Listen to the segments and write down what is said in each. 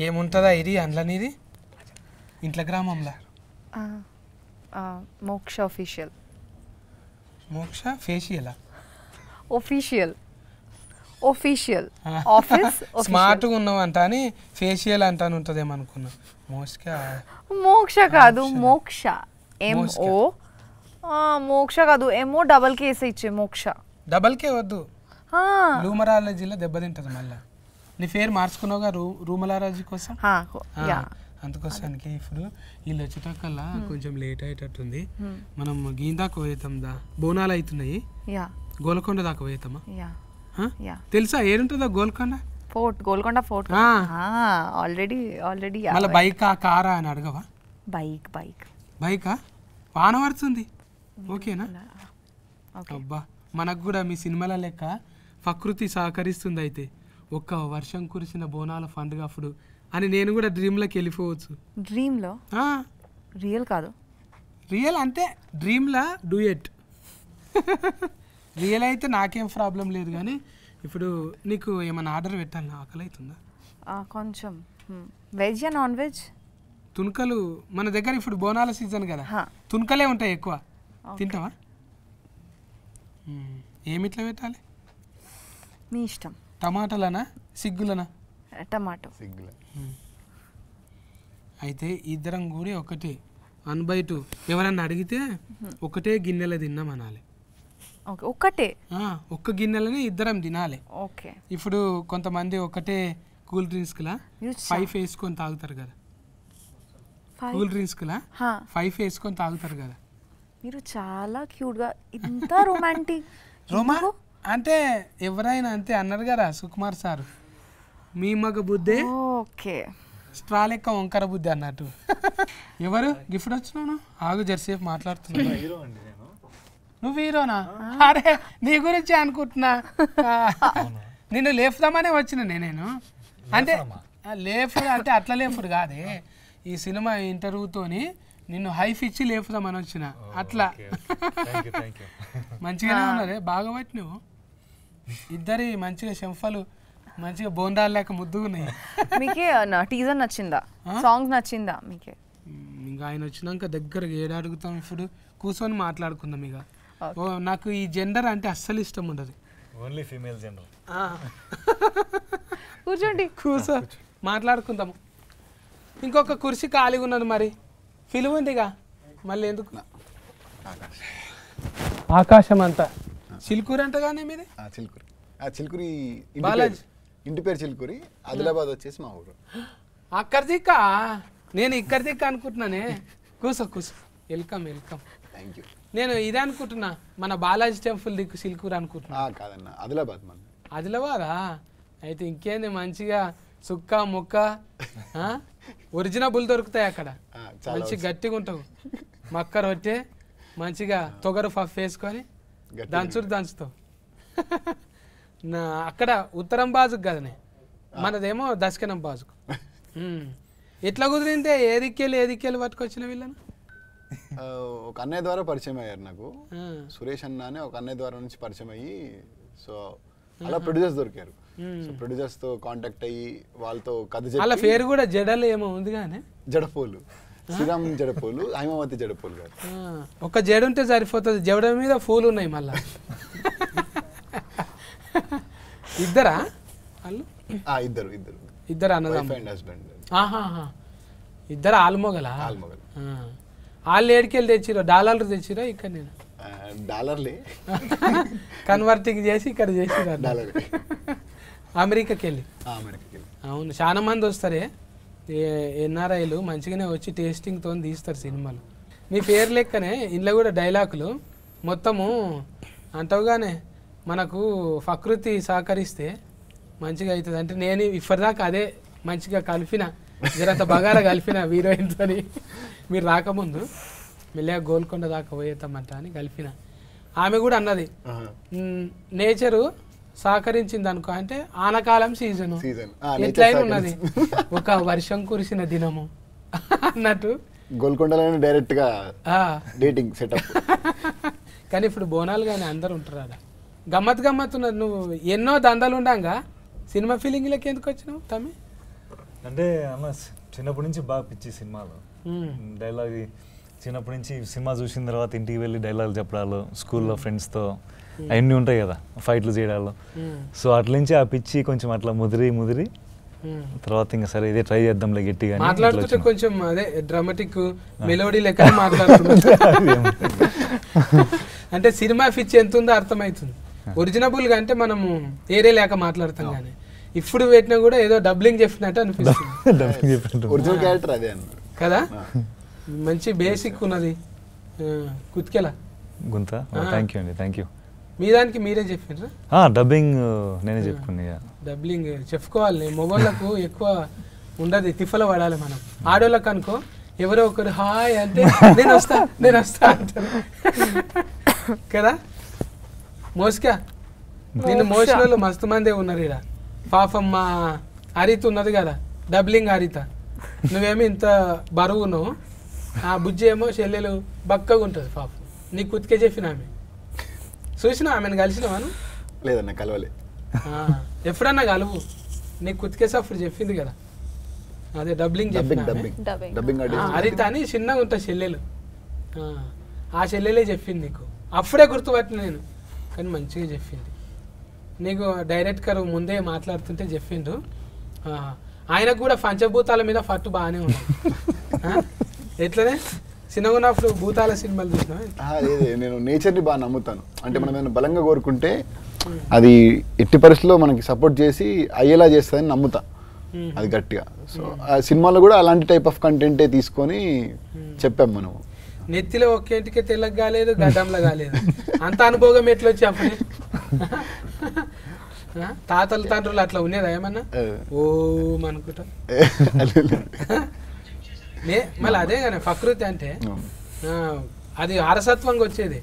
ఏముంటుందా ఇది అందులోనిది ఇంట్లో గ్రామంలో మోక్ష ఆఫీషియల్ మోక్ష ఫేషియలా ఆఫీషియల్ ఆఫీస్ స్మార్ట్గా ఉన్నావంట అని ఫేషియల్ అంటాను ఉంటుందేమో అనుకున్నా మోక్ష కాదు మోక్ష MO మోక్ష కాదు MO డబల్ కేస్ ఇచ్చే మోక్ష డబల్ కే వద్దు రూమరాలజీలో దెబ్బతింటది మళ్ళీ నీ పేరు మార్చుకున్నావుగా రూమరాలజీ కోసం అందుకోసానికి ఇప్పుడు వీళ్ళు వచ్చేటకల్లా కొంచెం లేట్ అయ్యేటట్టుంది మనం గీందాకు పోయేతాం బోనాలు అవుతున్నాయి గోల్కొండ దాకా పోయేతామా తెలుసా ఏడుంటుందా గోల్కొండ ఫోర్ట్ ఆల్రెడీ మళ్ళీ బైకా కారా అని అడగవా బైకా వాన పడుతుంది ఓకేనా అబ్బా మనకు కూడా మీ సినిమాల లెక్క ప్రకృతి సహకరిస్తుంది అయితే ఒక్క వర్షం కురిసిన బోనాల పండుగ అప్పుడు అని నేను కూడా డ్రీమ్లోకి వెళ్ళిపోవచ్చు డ్రీమ్లో రియల్ కాదు రియల్ అంటే డ్రీమ్లా డూయెట్ రియల్ అయితే నాకేం ప్రాబ్లం లేదు కానీ ఇప్పుడు నీకు ఏమైనా ఆర్డర్ పెట్టాలి ఆకలి అవుతుందా కొంచెం వెజ్ నాన్ వెజ్ తుణుకలు మన దగ్గర ఇప్పుడు బోనాల సీజన్ కదా తుణుకలే ఉంటాయి ఎక్కువ తింటావా ఏమిట్లా పెట్టాలి మీ ఇష్టం టమాటాలనా సిగ్గులనా టమాటో అయితే ఇద్దరం కూడా ఒకటే 1/2 ఎవరన్నా అడిగితే ఒకటే గిన్నెలో తిన్నాం అనాలి ఒక్కటే ఒక్క గిన్నెలని ఇద్దరం తినాలి ఓకే ఇప్పుడు కొంతమంది ఒకటే కూల్ డ్రింక్స్లా 5 వేసుకొని తాగుతారు కదా కూల్ డ్రింక్స్లా 5 వేసుకొని తాగుతారు కదా మీరు చాలా క్యూట్గా ఇంత రొమాంటిక్ అంటే ఎవరైనా అంతే అన్నారు కదా సుకుమార్ సార్ మీ మగ బుద్ధే ఓకే స్ట్రా లెక్క వంకర బుద్ధి అన్నట్టు ఎవరు గిఫ్ట్ వచ్చినావు ఆగు జర్సేపు మాట్లాడుతున్నా నువ్వు హీరోనా అరే నీ గురించి అనుకుంటున్నా నిన్ను లేపుదామనే వచ్చిన నేను అంటే లేపుడు అంటే అట్లా లేపుడు కాదే ఈ సినిమా ఇంటర్వ్యూతోని నిన్ను హైఫ్ ఇచ్చి లేపుదామని వచ్చిన అట్లా మంచిగానే ఉన్నదే బాగా బట్టి నువ్వు ఇద్దరి మంచిగా చెంఫలు మంచిగా బోండాలు లేక ముద్దుగున్నాయి మీకే టీజర్ నచ్చిందా సాంగ్ నచ్చిందా మీకే ఇంకా ఆయన వచ్చినాక దగ్గరగా ఏడు అడుగుతాం ఇప్పుడు కూర్చొని మాట్లాడుకుందాం ఇక నాకు ఈ జెండర్ అంటే అస్సలు ఇష్టం ఉండదు ఓన్లీ ఫీమేల్ జెండర్ కూర్చోండి కూర్చో మాట్లాడుకుందాము ఇంకొక కుర్చీ ఖాళీగా ఉన్నది మరి పిలువండిగా మళ్ళీ ఎందుకు ఆకాశం అంతా చిలుకూరు అంట కానీ మీది చిలుకూరి బాలాజీ ఇంటి పేరు చిలుకూరి ఆదిలాబాద్ వచ్చేసి మా ఊరు అక్కడి దిక్క నేను ఇక్కడి దిక్క అనుకుంటున్నానే కూర్చో వెల్కమ్ థ్యాంక్ యూ నేను ఇదే అనుకుంటున్నా మన బాలాజీ టెంపుల్ దిక్కు సిల్కూరు అనుకుంటున్నా కాదన్న ఆదిలాబాద్ మన ఆదిలాబాదా అయితే ఇంకేంది మంచిగా సుక్క ముక్క ఒరిజినబుల్ దొరుకుతాయి అక్కడ మంచి గట్టిగా ఉంటావు మక్క రొట్టె మంచిగా తొగరు పఫ్ వేసుకొని దంచుతావు అక్కడ ఉత్తరం బాజుకు కదనే మనదేమో దక్షిణం బాజుకు ఎట్లా కుదిరిందే ఏదిక్కెళ్ళి పట్టుకొచ్చిన వీళ్ళను ఒక అన్నయ్య ద్వారా పరిచయం అయ్యారు నాకు సురేష్ అన్న అని ఒక అన్నయ్య ద్వారా నుంచి పరిచయం అయ్యి సో అలా ప్రొడ్యూసర్స్ దొరికారు సో ప్రొడ్యూసర్స్ తో కాంటాక్ట్ అయ్యి వాళ్ళతో కథ చెప్పి వాళ్ళ పేరు కూడా జడలు ఏమో ఉంది కానీ జడపోలు శ్రీరామ్ జడపోలు హైమావతి జడపోలు గారు ఒక జడ ఉంటే సరిపోతుంది జడ మీద పూలు ఉన్నాయి మళ్ళా ఇద్దరా వాళ్ళు ఇద్దరు అన్నదమ్ములు హస్బెండ్ ఇద్దరు ఆల్మొగల వాళ్ళు ఏడికెళ్ళి తెచ్చిరో డాలర్లు తెచ్చిరో ఇక్కడ నేను డాలర్లే కన్వర్టింగ్ చేసి ఇక్కడ చేసిరా అమెరికాకి వెళ్ళి అవును చాలా మంది వస్తారే ఎన్ఆర్ఐలు మంచిగానే వచ్చి టేస్టింగ్తో తీస్తారు సినిమాలు మీ పేరు లెక్కనే ఇంట్లో కూడా డైలాగులు మొత్తము అంటావుగానే మనకు ప్రకృతి సహకరిస్తే మంచిగా అవుతుంది అంటే నేను ఇప్పటిదాకా అదే మంచిగా కలిపిన జరంత బగారా కలిపిన హీరోయిన్తో మీరు రాకముందు మెల్లగా గోల్కొండ దాకా పోయేతామంట అని కలిపిన ఆమె కూడా అన్నది నేచరు సహకరించింది అనుకో అంటే ఆనకాలం సీజను ఎట్లయినా ఉన్నది ఒక వర్షం కురిసిన దినము అన్నట్టు గోల్కొండలోనే డైరెక్ట్ గా డేటింగ్ సెటప్ కానీ ఇప్పుడు బోనాలు కానీ అందరు ఉంటారు అలా గమ్మత్ ఉన్నది నువ్వు ఎన్నో దందాలు ఉండంగా సినిమా ఫీలింగ్లకి ఎందుకు వచ్చినావు తమ్మి అంటే అన్న చిన్నప్పటి నుంచి బాగా పిచ్చి సినిమాలు డైలాగ్. చిన్నప్పటి నుంచి సినిమా చూసిన తర్వాత ఇంటికి వెళ్ళి డైలాగ్ చెప్పడాలు, స్కూల్లో ఫ్రెండ్స్తో అవన్నీ ఉంటాయి కదా, ఫైట్లు చేయడాలు. సో అట్ల నుంచి ఆ పిచ్చి కొంచెం అట్లా ముదిరి తర్వాత ఇంకా సరే ఇదే ట్రై చేద్దాంలే గట్టిగా మాట్లాడుతుంటే కొంచెం అదే డ్రామాటిక్ మెలోడీ లెక్క మాట్లాడుతున్నాం. అంటే సినిమా పిచ్చి ఎంత ఉందో అర్థమవుతుంది. ఒరిజినబుల్ గా అంటే మనము ఏరే లేక మాట్లాడతాం కానీ ఇప్పుడు పెట్టినా కూడా ఏదో డబ్లింగ్ చెప్పినట్టు అనిపిస్తుంది. ఒరిజినల్ క్యారెక్టర్ అదే కదా. మంచి బేసిక్ ఉన్నది. కుత్కెలా గుంత. థ్యాంక్ యూ అండి, థ్యాంక్ యూ. మీ దానికి మీరే చెప్పినరా? డబ్బింగ్ నేనే చెప్పుకున్నా. డబ్బింగ్ చెప్పుకోవాలి. మొబైల్లకు ఎక్కువ ఉండదు, తిఫల పడాలి. మనం ఆడోళ్ళకి అనుకో ఎవరో ఒకరు హాయ్ అంటే నేను వస్తా అంటారు కదా. మోస్కా నిన్ను మోసిన వాళ్ళు మస్తు మందే ఉన్నారు ఇక్కడ. పాపం మా హరిత ఉన్నది కదా, డబ్లింగ్ హరిత. నువ్వేమో ఇంత బరువు ఉన్నావు, ఆ బుజ్జి ఏమో చెల్లెలు బక్కగా ఉంటుంది పాపం. నీకు కుతికే చెప్పిన ఆమె చూసినా, ఆమెను కలిసినావాను? లేదన్న కలవలే. ఎప్పుడన్నా కలువు. నీకు కుతికేసి అప్పుడు చెప్పింది కదా, అదే డబ్లింగ్ చెప్పిన హరిత అని చిన్నగా ఉంటుంది చెల్లెలు. ఆ చెల్లెలే చెప్పింది నీకు. అప్పుడే గుర్తుపట్టిన నేను, కానీ మంచిగా చెప్పింది నీకు. డైరెక్టర్ ముందే మాట్లాడుతుంటే చెప్పిండు. ఆయనకు కూడా పంచభూతాల మీద ఫట్టు బాగానే ఉంది. ఎట్లనే చిన్నగా ఉన్నప్పుడు భూతాల సినిమాలు చూసినా? లేదు, నేను నేచర్ని బాగా నమ్ముతాను. అంటే మనం ఏమైనా బలంగా కోరుకుంటే అది ఎట్టి పరిస్థితుల్లో మనకి సపోర్ట్ చేసి అయ్యేలా చేస్తుందని నమ్ముతా, అది గట్టిగా. సో ఆ సినిమాలో కూడా అలాంటి టైప్ ఆఫ్ కంటెంటే తీసుకొని చెప్పాం మనం. నెత్తిలో ఒక్కేంటికే తెల్లగా కాలేదు, గడ్డంలో కాలేదు. అంత అనుభవం ఎట్లా వచ్చి అప్పుడే? తాతల తండ్రులు అట్లా ఉండేదా ఏమన్నా? ఓ అనుకుంటా. మళ్ళీ అదే కానీ ప్రకృతి అంటే అది వారసత్వంగా వచ్చేది,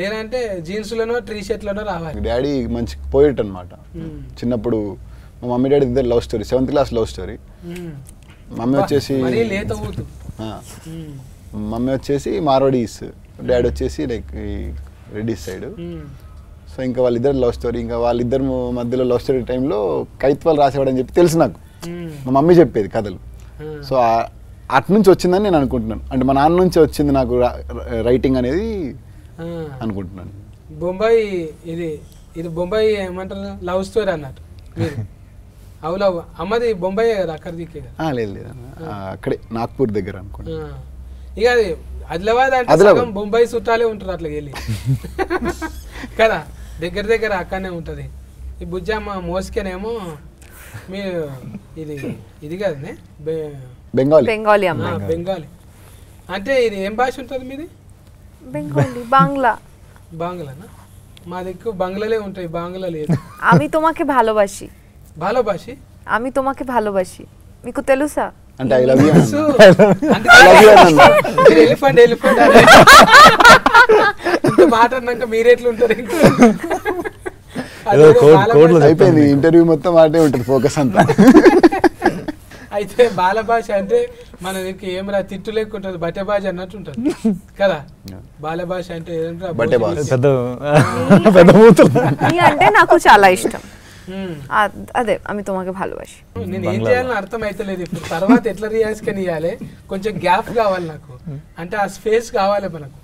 లేదంటే జీన్స్లోనో టీ షర్ట్లోనో రావాలి. డాడీ మంచి పోయిట్ అనమాట. చిన్నప్పుడు మా మమ్మీ డాడీ ఇద్దరు love story, 7th class love story. Mummy వచ్చేసి మార్వాడీస్, డాడీ వచ్చేసి లైక్ రెడ్డిస్ సైడ్. సో ఇంకా వాళ్ళిద్దరు లవ్ స్టోరీ. ఇంకా వాళ్ళిద్దరు మధ్యలో లవ్ స్టోరీ టైంలో కైత్వాలు రాసేవాడని చెప్పి తెలుసు నాకు, మా మమ్మీ చెప్పేది కథలు. సో అటు నుంచి వచ్చిందని నేను అనుకుంటున్నాను. అంటే మా నాన్న నుంచి వచ్చింది నాకు రైటింగ్ అనేది అనుకుంటున్నాను. బొంబాయి ఇది బొంబాయి ఏమంటారు, లవ్ స్టోరీ అన్నట్టు మీరు. అవును, అమ్మది బొంబాయి కదా, అక్కడ దిక్కే? లేదు లేదు, అక్కడే నాగ్పూర్ దగ్గర అనుకుంటా. ఇక అది ఆదిలాబాద్ అంటే బొంబాయి చుట్టాలే ఉంటారు అట్లా వెళ్ళి కదా, దగ్గర అక్కడనే ఉంటుంది. ఈ బుజ్జమ్మ మోసుకేనేమో మీరు ఇది కదనే బెంగాలీ. బెంగాలీ అంటే ఇది ఏం భాష ఉంటుంది మీది? బెంగాలీ, బాంగ్లానా? మా దిక్కు బంగ్లాలే ఉంటాయి, బాంగ్లా లేదు. আমি তোমাকে ভালোবাসি, আমি তোমাকে ভালোবাসি, మీకు తెలుసా? అంటే ఐ లవ్ యూ. ఎలిఫెంట్ మాట్లాడినాక మీరెట్లుంటారు? అయిపోయింది ఇంటర్వ్యూ మొత్తం ఆటే ఉంటుంది, ఫోకస్ అంతా. అయితే బాల భాష అంటే మన దగ్గర ఏమరా తిట్టు లేకుంటుంది, బట్టే భాష అన్నట్టు ఉంటుంది కదా. బాల భాష అంటే అంటే నాకు చాలా ఇష్టం. అదే আমি তোমাকে ভালোবাসি. నేను ఏం చేయాలని అర్థం అవుతలేదు ఇప్పుడు. తర్వాత ఎట్లా రియాక్షన్ ఇవ్వాలి, కొంచెం గ్యాప్ కావాలి నాకు. అంటే ఆ స్పేస్ కావాలి మనకు,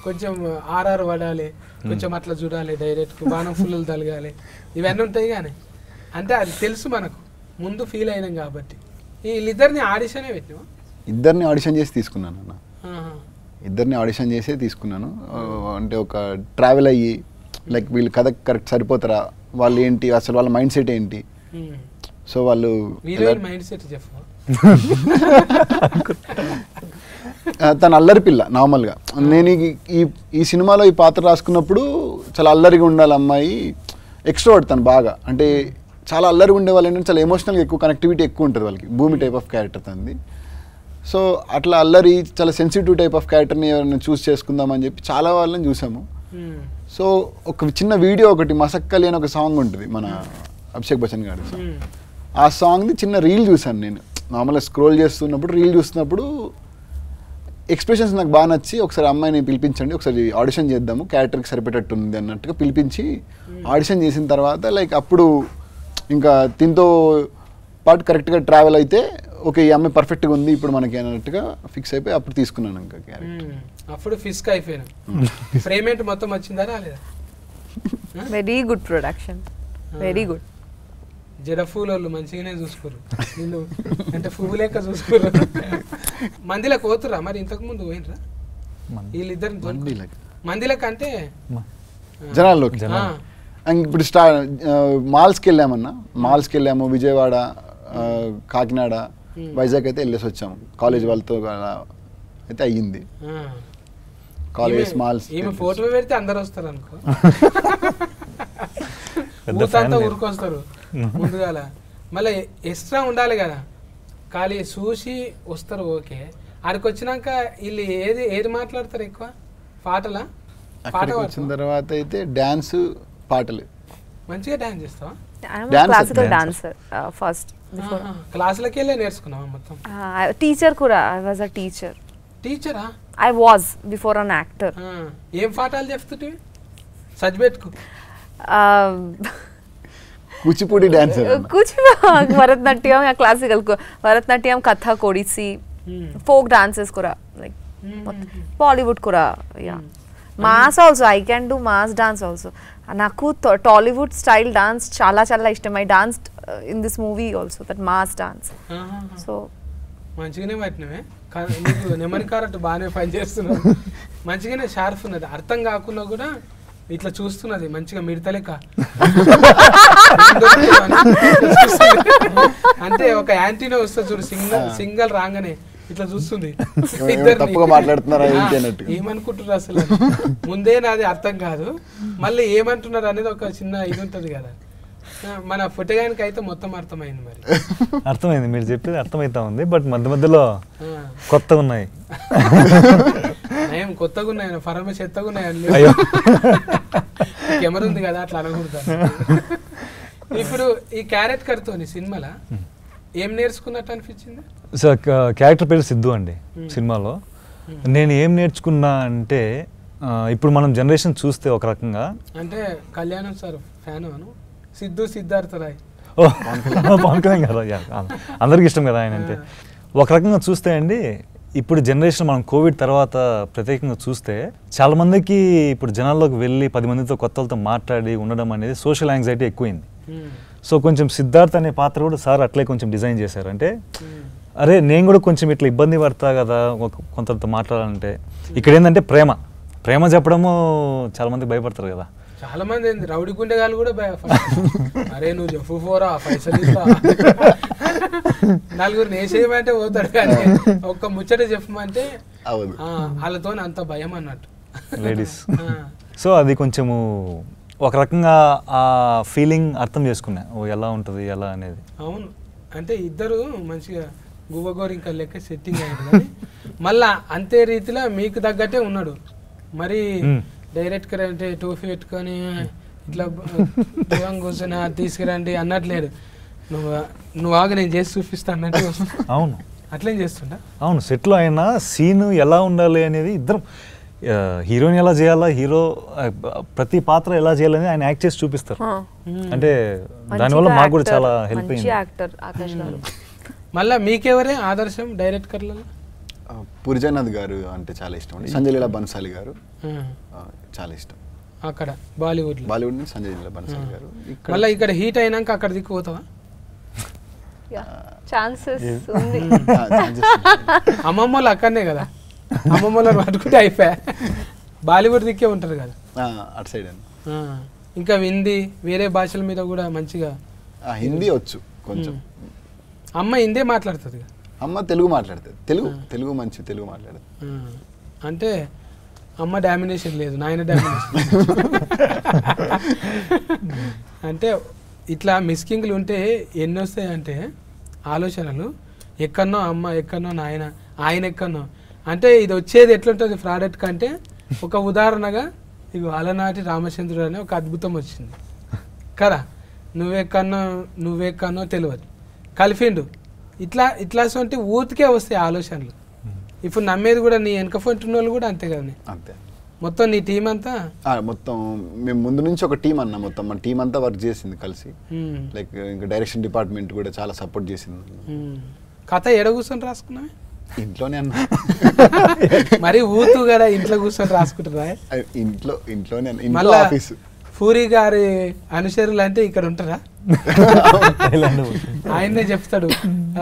కొంచెం ఆర్ఆర్ పడాలి, కొంచెం అట్లా చూడాలి, డైరెక్ట్ బాణం ఫుల్లు తలగాలి, ఇవన్నీ ఉంటాయి. కానీ అంటే అది తెలుసు మనకు, ముందు ఫీల్ అయినాం కాబట్టి. వీళ్ళిద్దరిని ఆడిషనే పెట్టినా? ఇద్దరిని ఆడిషన్ చేసి తీసుకున్నాను అన్న, ఇద్దరిని ఆడిషన్ చేసే తీసుకున్నాను. అంటే ఒక ట్రావెల్ అయ్యి లైక్ వీళ్ళు కథ కరెక్ట్ సరిపోతారా, వాళ్ళు ఏంటి, అసలు వాళ్ళ మైండ్ సెట్ ఏంటి. సో వాళ్ళు మైండ్ సెట్ చెప్పు. తను అల్లరి పిల్ల నార్మల్గా. నేను ఈ సినిమాలో ఈ పాత్ర రాసుకున్నప్పుడు చాలా అల్లరిగా ఉండాలి అమ్మాయి, ఎక్స్ట్రోవర్ట్ తను బాగా. అంటే చాలా అల్లరిగా ఉండే వాళ్ళు ఏంటంటే చాలా ఎమోషనల్గా ఎక్కువ కనెక్టివిటీ ఎక్కువ ఉంటుంది వాళ్ళకి. భూమి టైప్ ఆఫ్ క్యారెక్టర్ తనది. సో అట్లా అల్లరి చాలా సెన్సిటివ్ టైప్ ఆఫ్ క్యారెక్టర్ని ఎవరైనా చూస్ చేసుకుందామని చెప్పి చాలా వాళ్ళని చూసాము. సో ఒక చిన్న వీడియో ఒకటి మసక్కలి అని ఒక సాంగ్ ఉంటుంది మన అభిషేక్ బచ్చన్ గారి. ఆ సాంగ్ది చిన్న రీల్ చూసాను నేను. నార్మల్గా స్క్రోల్ చేస్తున్నప్పుడు రీల్ చూస్తున్నప్పుడు ఎక్స్ప్రెషన్స్ నాకు బాగా నచ్చి, ఒకసారి అమ్మాయిని పిలిపించండి, ఒకసారి ఆడిషన్ చేద్దాము, క్యారెక్టర్కి సరిపెట్టట్టు ఉంది అన్నట్టుగా పిలిపించి ఆడిషన్ చేసిన తర్వాత లైక్ అప్పుడు ఇంకా దీంతో పాటు కరెక్ట్గా ట్రావెల్ అయితే ఓకే ఈ అమ్మాయి పర్ఫెక్ట్గా ఉంది ఇప్పుడు మనకి అన్నట్టుగా ఫిక్స్ అయిపోయి అప్పుడు తీసుకున్నాను ఇంకా క్యారెక్టర్. అప్పుడు ఫిస్క్ అయిపోయాను. ఫ్రేమేంట్ మొత్తం వచ్చిందా రాలేదా? Very good production, very good. జడ పూలు మంచిగానే చూసుకోరు నిన్ను, అంటే పువ్వు లెక్క చూసుకోరు. మందిలో పోతురా మరి? ఇంతకు ముందు పోయినరా వీళ్ళిద్దరు మందిలకి? అంటే జనాల్లోకి ఇప్పుడు మాల్స్కి వెళ్ళామన్నా, మాల్స్కి వెళ్ళాము, విజయవాడ, కాకినాడ, వైజాగ్ అయితే వెళ్ళేసి వచ్చాము కాలేజ్ వాళ్ళతో అయితే అయ్యింది. కాలేజ్ మాల్స్ ఈమె ఫోటో పెడితే అందరు వస్తారు అనుకో, ఊతంతా ఊరుకొస్తారు ముందుగాల. మళ్ళీ ఎక్స్ట్రా ఉండాలి కదా, ఖాళీ చూసి వస్తారు ఓకే. ఆడికి వచ్చినాక వీళ్ళు ఏది మాట్లాడతారు ఎక్కువ? పాటలా? పాట వచ్చిన తర్వాత అయితే డాన్స్, పాటలు. మంచిగా డాన్స్ చేస్తావా? Classical dancer first. క్లాసులకి వెళ్ళే నేర్చుకున్నావా మొత్తం? టీచర్ కూడా, ఐ వాజ్ అ టీచర్. టీచరా? I was before an actor. ఏం పాఠాలు చెప్తుంటే సజ్బెట్టుకు? Kuchipudi dancer, Bharatanatyam, classical Bharatanatyam, Kathak, Odissi, folk dances కూడా, లైక్ బాలీవుడ్ కూడా. Yeah, mass also, I can do mass dance also. నాకు టాలీవుడ్ స్టైల్ డాన్స్ చాలా చాలా ఇష్టం. I danced in this movie also, that mass dance. So మంచిగానే పట్టినవే, నీకు నెమరి కారట్టు బాగానే పని చేస్తున్నావు. మంచిగానే షార్ప్ ఉన్నది, అర్థం కాకుండా కూడా ఇట్లా చూస్తున్నది మంచిగా మిడతలేక. అంటే ఒక యాంటీనా వస్తుంది చూడు, సింగల్ రాగానే ఇట్లా చూస్తుంది. ఏమనుకుంటున్నారు అసలు? ముందే నాది అర్థం కాదు, మళ్ళీ ఏమంటున్నారు అనేది ఒక చిన్న ఇది ఉంటుంది కదా. మన పుట్టగానికి అయితే మొత్తం అర్థమైంది. మరి అర్థమైంది, మీరు చెప్పేది అర్థమైతా ఉంది. బట్ మధ్య మధ్యలో కొత్తగా ఉన్నాయి. ఏం కొత్తగా ఉన్నాయి? ఫరమ చెత్తగా ఉన్నాయి. కెమెరా ఉంది కదా, అట్లా అనకూడదు. ఇప్పుడు ఈ క్యారెక్టర్ తోని సినిమాలో ఏం నేర్చుకున్నట్టు అనిపించింది? సో క్యారెక్టర్ పేరు సిద్ధు అండి సినిమాలో. నేను ఏం నేర్చుకున్నా అంటే, ఇప్పుడు మనం జనరేషన్ చూస్తే ఒక రకంగా, అంటే కళ్యాణం సార్ ఫ్యాను అను, సిద్ధు సిద్ధార్థ రాయ్. పవన్ కళ్యాణ్ గారు అందరికి ఇష్టం కదా ఆయన అంటే. ఒక రకంగా చూస్తే అండి, ఇప్పుడు జనరేషన్ మనం కోవిడ్ తర్వాత ప్రత్యేకంగా చూస్తే చాలా మందికి ఇప్పుడు జనాల్లోకి వెళ్ళి 10 మందితో కొత్త వాళ్ళతో మాట్లాడి ఉండడం అనేది సోషల్ యాంగ్జైటీ ఎక్కువైంది. సో కొంచెం సిద్ధార్థ్ అనే పాత్ర కూడా సార్ అట్లే కొంచెం డిజైన్ చేశారు. అంటే అరే నేను కూడా కొంచెం ఇట్లా ఇబ్బంది పడతా కదా కొంతతో మాట్లాడాలంటే. ఇక్కడ ఏంటంటే ప్రేమ చెప్పడము చాలా మంది భయపడతారు కదా. చాలా మంది రౌడీ గుండెగాళ్ళు కూడా అరే నువ్వు చెప్పు పోరా పైసలు ఇస్తా, నలుగురు నేసేయమంటే పోతాడు, కానీ ఒక్క ముచ్చట చెప్పమంటే వాళ్ళతో అంత భయం అన్నట్టు లేడీస్. సో అది కొంచెము ఒక రకంగా ఆ ఫీలింగ్ అర్థం చేసుకున్నా, ఓ ఎలా ఉంటుంది ఎలా అనేది. అవును, అంటే ఇద్దరు మంచిగా గువ్వగోరింక లెక్క సెట్టింగ్ అయ్యారు, కానీ మళ్ళా అంతే రీతిలో మీకు తగ్గట్టే ఉన్నాడు. మరి డైరెక్ట్గా అంటే టోఫీ పెట్టుకొని ఇట్లా కూర్చొని తీసుకురండి అన్నట్లేదు. నువ్వు ఆగా నేను చేసి చూపిస్తా అన్నట్టు. అవును, అట్లేం చేస్తుంటా. అవును, సెట్లో అయినా సీను ఎలా ఉండాలి అనేది ఇద్దరం, హీరోని ఎలా చేయాలా, హీరో ప్రతి పాత్ర ఎలా చేయాలని ఆయన యాక్ట్ చేసి చూపిస్తారు. అంటే దానివల్ల మాకు కూడా చాలా హెల్ప్ అయింది. మళ్ళీ మీకెవరే ఆదర్శం డైరెక్టర్లలో? పూరిజనాథ్ గారు అంటే చాలా ఇష్టం అండి. సంజయ్ లీలా బన్సాలి గారు చాలా ఇష్టం. అక్కడ బాలీవుడ్ నుంచి సంజయ్ లీలా బన్సాలి గారు. మళ్ళీ ఇక్కడ హీట్ అయినాక అక్కడ దిక్కుపోతావా? అమ్మమ్మలు అక్కడనే కదా, అమ్మమ్మలను పట్టుకుంటే అయిపోయా. బాలీవుడ్ దిక్కే ఉంటారు కదా అటు సైడ్ అండి. ఇంకా హిందీ వేరే భాషల మీద కూడా మంచిగా. హిందీ వచ్చు కొంచెం. అమ్మ హిందీ మాట్లాడుతుంది, అమ్మ తెలుగు మాట్లాడుతుంది. తెలుగు మంచి తెలుగు మాట్లాడుతుంది. అంటే అమ్మ డామినేషన్ లేదు, నాయన డామినేషన్. అంటే ఇట్లా మిస్కింగ్లు ఉంటే ఎన్ని వస్తాయంటే ఆలోచనలు, ఎక్కడనో అమ్మ ఎక్కడనో నాయన, ఆయన ఎక్కడనో. అంటే ఇది వచ్చేది ఎట్లుంటుంది ప్రోడక్ట్ కంటే, ఒక ఉదాహరణగా ఇక అలనాటి రామచంద్రుడు అనే ఒక అద్భుతం వచ్చింది కదా, నువ్వెక్కడనో తెలియదు కలిపిండు. ఇట్లాంటి ఊతికే వస్తాయి ఆలోచనలు. ఇప్పుడు నమ్మేది కూడా నీ వెనక ఫోన్ వాళ్ళు కూడా అంతే కదా. అంతే మొత్తం నీ టీం అంతా మొత్తం మేము ముందు నుంచి ఒక టీం అన్న, మొత్తం మన టీం అంతా వర్క్ చేసింది కలిసి. లైక్ ఇంకా డైరెక్షన్ డిపార్ట్మెంట్ కూడా చాలా సపోర్ట్ చేసింది. కథ ఎడ కూర్చొని రాసుకున్నావే? ఇంట్లోనే అన్న. మరి ఊతు కదా ఇంట్లో కూర్చొని రాసుకుంటారా? ఇంట్లోనే మళ్ళా పూరి గారి అనుచరులు అంటే ఇక్కడ ఉంటారా? ఆయనే చెప్తాడు,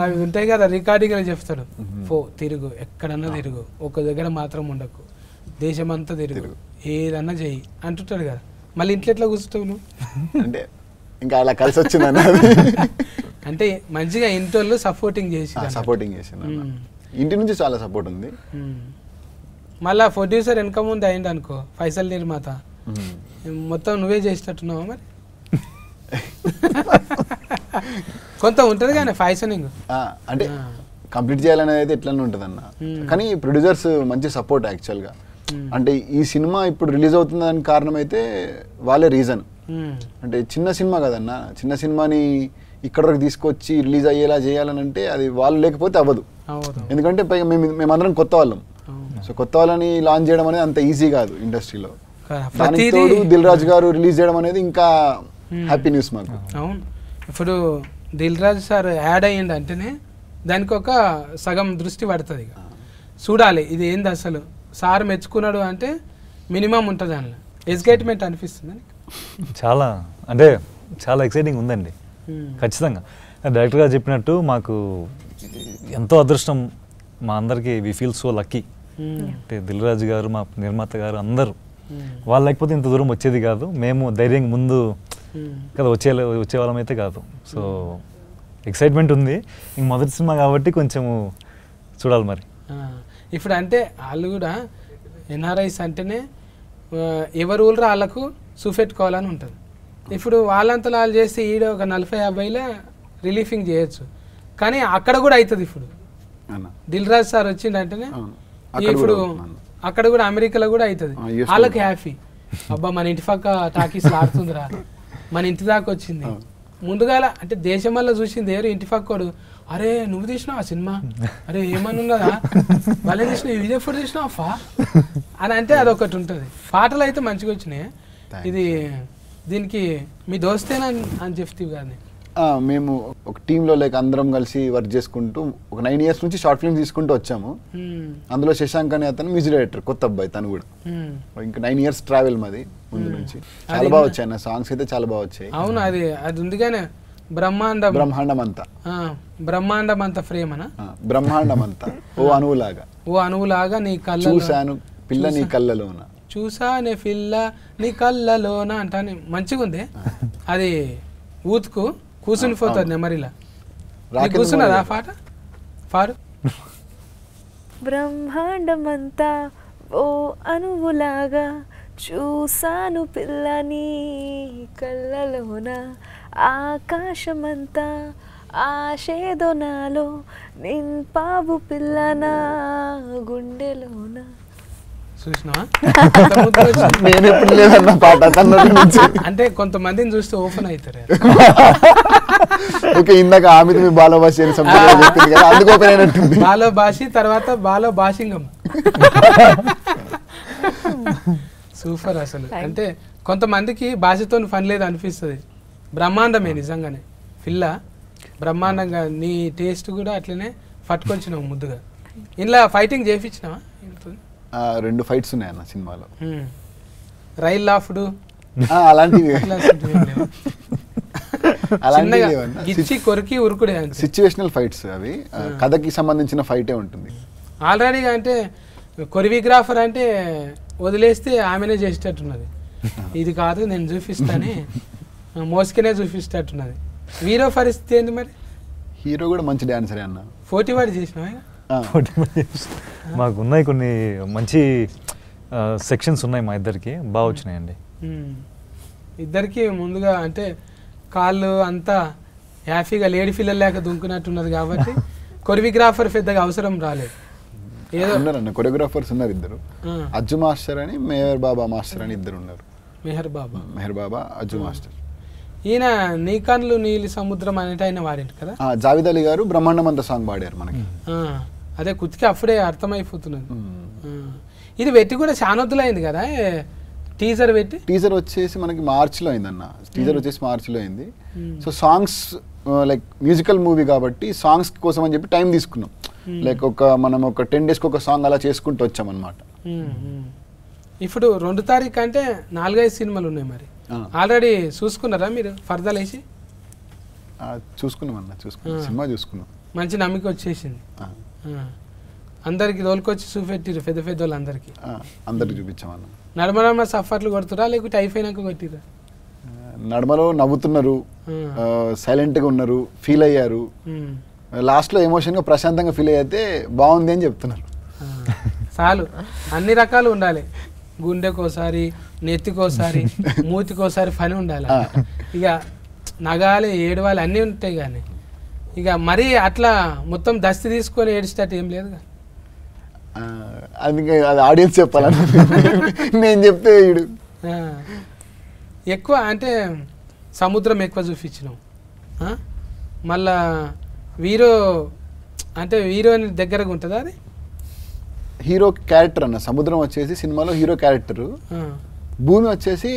అవి ఉంటాయి కదా రికార్డింగ్ అని చెప్తాడు, తిరుగు ఎక్కడన్నా తిరుగు, ఒక దగ్గర మాత్రం ఉండకు, దేశమంతా తిరుగు, ఏదన్నా చెయ్యి అంటుంటాడు కదా. మళ్ళీ ఇంట్లో ఎట్లా కూర్చుంటావు నువ్వు? అంటే ఇంకా అలా కలిసి వచ్చిందన్న. అంటే మంచిగా ఇంట్లో సపోర్టింగ్ చేసి ఇంటి నుంచి చాలా సపోర్ట్ ఉంది. మళ్ళా ప్రొడ్యూసర్ వెనక ముందు అయింది అనుకో, ఫైసల్ నిర్మాత, మొత్తం నువ్వే చేసేటట్టున్నావా మరి? కొంత ఉంటుంది కానీ ఫైసనింగ్ అంటే కంప్లీట్ చేయాలనేది అయితే ఎట్లనే ఉంటుంది అన్న. కానీ ప్రొడ్యూసర్స్ మంచి సపోర్ట్ యాక్చువల్గా. అంటే ఈ సినిమా ఇప్పుడు రిలీజ్ అవుతుంది దానికి కారణం అయితే వాళ్ళే రీజన్. అంటే చిన్న సినిమా కదన్న, చిన్న సినిమాని ఇక్కడ వరకు తీసుకొచ్చి రిలీజ్ అయ్యేలా చేయాలని అంటే అది వాళ్ళు లేకపోతే అవ్వదు. ఎందుకంటే పైగా మేమందరం కొత్త వాళ్ళం. సో కొత్త వాళ్ళని లాంచ్ చేయడం అనేది అంత ఈజీ కాదు ఇండస్ట్రీలో. దానికి తోడు దిల్ రాజు గారు రిలీజ్ చేయడం అనేది ఇంకా హ్యాపీ న్యూస్ మాకు. అవును, ఇప్పుడు దిల్ రాజు సార్ యాడ్ అయ్యింది అంటేనే దానికి ఒక సగం దృష్టి పడుతుంది. ఇక చూడాలి ఇది ఏంది అసలు, సార్ మెచ్చుకున్నాడు అంటే మినిమం ఉంటుంది దానిలో. ఎగ్జైట్మెంట్ అనిపిస్తుంది చాలా, అంటే చాలా ఎక్సైటింగ్ ఉందండి ఖచ్చితంగా. డైరెక్టర్ గారు చెప్పినట్టు మాకు ఎంతో అదృష్టం, మా అందరికీ వి ఫీల్ సో లక్కీ. అంటే దిల్ రాజు గారు, మా నిర్మాత గారు అందరూ, వాళ్ళు లేకపోతే ఇంత దూరం వచ్చేది కాదు. మేము ధైర్యంగా ముందు కదా వచ్చేవాళ్ళం అయితే కాదు. సో ఎక్సైట్మెంట్ ఉంది. ఇంక మొదటి సినిమా కాబట్టి కొంచెము చూడాలి మరి. ఇప్పుడు అంటే వాళ్ళు కూడా ఎన్ఆర్ఐస్ అంటేనే ఎవరు ఊళ్ళో వాళ్ళకు చూపెట్టుకోవాలని ఉంటుంది. ఇప్పుడు వాళ్ళంతా వాళ్ళు చేస్తే ఈడ ఒక 40-50లో రిలీఫింగ్ చేయొచ్చు, కానీ అక్కడ కూడా అవుతుంది. ఇప్పుడు దిల్ రాజు సార్ వచ్చిందంటేనే ఇప్పుడు అక్కడ కూడా అమెరికాలో కూడా అవుతుంది. వాళ్ళకి హ్యాపీ, అబ్బా మన ఇంటి పక్క టాకీస్ ఆడుతుందిరా, మన ఇంటి దాకా వచ్చింది. ముందుగాల అంటే దేశం వల్ల చూసింది ఏరు, ఇంటి పక్కోడు అరే నువ్వు తీసినావు ఆ సినిమా, అరే ఏమని ఉన్నదా వాళ్ళే తీసినావు, ఇది ఎప్పుడు తీసినావు అఫా అని అంటే అదొకటి ఉంటుంది. పాటలు అయితే మంచిగా వచ్చినాయి. ఇది దీనికి మీ దోస్తేనా అని చెప్తావు కానీ మేము ఒక టీంలో లైక్ అందరం కలిసి వర్క్ చేసుకుంటూ ఒక 9 years నుంచి షార్ట్ ఫిల్మ్స్ తీసుకుంటూ వచ్చాము. అందులో శశాంక్ అనే అతను మ్యూజిక్ డైరెక్టర్, కొత్త అబ్బాయి తను కూడా. ఇంకా 9 years ట్రావెల్ మాది ముందు నుంచి. చాలా బాగా వచ్చాయి నా సాంగ్స్ అయితే, చాలా బాగా వచ్చాయి. అవును, అది ఉంది కానీ బ్రహ్మాండం అంతా ఫ్రేమ్ అనా, బ్రహ్మాండం అంతా ఓ అణువులాగా నీ కళ్ళ చూశాను పిల్ల నీ కళ్ళలోన, చూసానే పిల్ల నీ కళ్ళలోన అంటానే మంచిగా ఉంది. అది ఊతుకు కూర్చుని పోతుంది నెమరిలా. కూర్చున్నదా పాట పాడు. బ్రహ్మాండమంతా ఓ అణువులాగా చూసాను పిల్లని కళ్ళలోన, ఆకాశమంతా ఆశేదో నాలో నింపావు పిల్లనా గుండెలోన. అంటే కొంతమందిని చూస్తే ఓపెన్ అవుతారు. ఇందాక ఆమె బాలభాషి బాలభాషి తర్వాత బాలభాషింగం. సూపర్ అసలు. అంటే కొంతమందికి భాషతో పని లేదు అనిపిస్తుంది. బ్రహ్మాండమే నిజంగానే పిల్ల, బ్రహ్మాండంగా. నీ టేస్ట్ కూడా అట్లనే పట్టుకొచ్చినావు ముద్దుగా. ఇలా ఫైటింగ్ చేయించినావా? 2 ఫైట్స్ ఉన్నాయన్న సినిమాలో. రైల్ లాఫ్డ్ అలాంటివి కొరికి ఉరుకుడే సిచ్యువేషనల్ ఫైట్స్ అవి. కథకి సంబంధించిన ఫైటే ఉంటుంది ఆల్రెడీగా. అంటే కొరియోగ్రాఫర్ అంటే వదిలేస్తే ఆమెనే చేసేటట్టున్నది. ఇది కాదు నేను చూపిస్తానే మోసుకునే చూపిస్తట్టున్నది. హీరో పరిస్థితి ఏంది మరి? హీరో కూడా మంచి డాన్సరే అన్న. 40 వాడి చేసినావా? మాకు ఉన్నాయి కొన్ని మంచి సెక్షన్స్ ఉన్నాయి మా ఇద్దరికి, బాగా వచ్చినాయండి. ఇద్దరికి ముందుగా అంటే కాళ్ళు అంతా హ్యాపీగా లేడీ పిల్లలు లేక దుంకున్నట్టున్నది కాబట్టి కొరియోగ్రాఫర్ పెద్దగా అవసరం రాలేదు. ఏదో ఉన్నారన్న కొరియోగ్రాఫర్స్ ఉన్నారు ఇద్దరు, అజ్జు మాస్టర్ అని మెహర్ బాబా మాస్టర్ అని ఇద్దరు ఉన్నారు. మెహర్ బాబా అజ్జు మాస్టర్. ఈయన నీ కన్నులు నీలి సముద్రం అనేటి ఆయన వాడింటి కదా. జావేద్ అలీ గారు బ్రహ్మాండం అంత సాంగ్ పాడారు మనకి. అదే కుతికి అప్పుడే అర్థమైపోతున్నది. ఇది పెట్టి కూడా చాలా వద్దులైంది కదా టీజర్ పెట్టి. టీజర్ వచ్చేసి మనకి మార్చ్లో అయిందన్న. టీజర్ వచ్చేసి మార్చ్లో అయింది. So songs like musical movie కాబట్టి సాంగ్స్ కోసం అని చెప్పి టైం తీసుకున్నాం. లైక్ మనం ఒక 10 daysకి ఒక సాంగ్ అలా చేసుకుంటూ వచ్చామన్నమాట. ఇప్పుడు 2 తారీఖు అంటే 4-5 సినిమాలు ఉన్నాయి మరి. ఆల్రెడీ చూసుకున్నారా మీరు ఫర్దర్ వేసి? చూసుకున్నాం అన్న, సినిమా చూసుకున్నాం. మంచి నమ్మిక వచ్చేసింది. అందరికి తోలుకొచ్చి చూపెట్టిరు పెద్ద పెద్ద వాళ్ళందరికీ. అందరికి చూపించామన్న. నడమ సఫర్లు కొడుతురా లేకపోతే అయిపోయినాక కొట్టిరా? నడమలో నవ్వుతున్నారు, సైలెంట్గా ఉన్నారు, ఫీల్ అయ్యారు. లాస్ట్లో ఎమోషన్గా ప్రశాంతంగా ఫీల్ అయితే బాగుంది అని చెప్తున్నారు. చాలు, అన్ని రకాలు ఉండాలి. గుండెకోసారి, నెత్తికోసారి, మూతికోసారి పని ఉండాలి. ఇక నగాలి, ఏడవాలి అన్నీ ఉంటాయి. కానీ ఇక మరీ అట్లా మొత్తం దస్తి తీసుకొని ఏడిచేటట్టు ఏం లేదు. అది ఆడియన్స్ చెప్పాలని నేను చెప్తే ఎక్కువ అంటే సముద్రం ఎక్కువ చూపించినాం. మళ్ళా హీరోని దగ్గరగా ఉంటుందా అది? హీరో క్యారెక్టర్ అన్న. సముద్రం వచ్చేసి సినిమాలో హీరో క్యారెక్టర్, భూమి వచ్చేసి